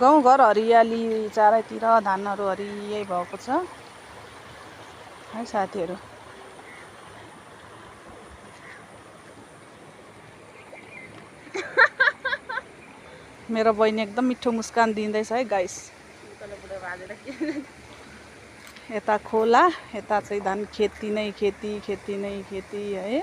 गाउँघर हरियाली चारैतिर धानहरू हरियै भएको छ है साथीहरू। मेरो बहिनी एकदम मिठो मुस्कान दिँदैछ है गाइस। यता खोला, यता चाहिँ धान खेती नै खेती, खेती नै खेती है।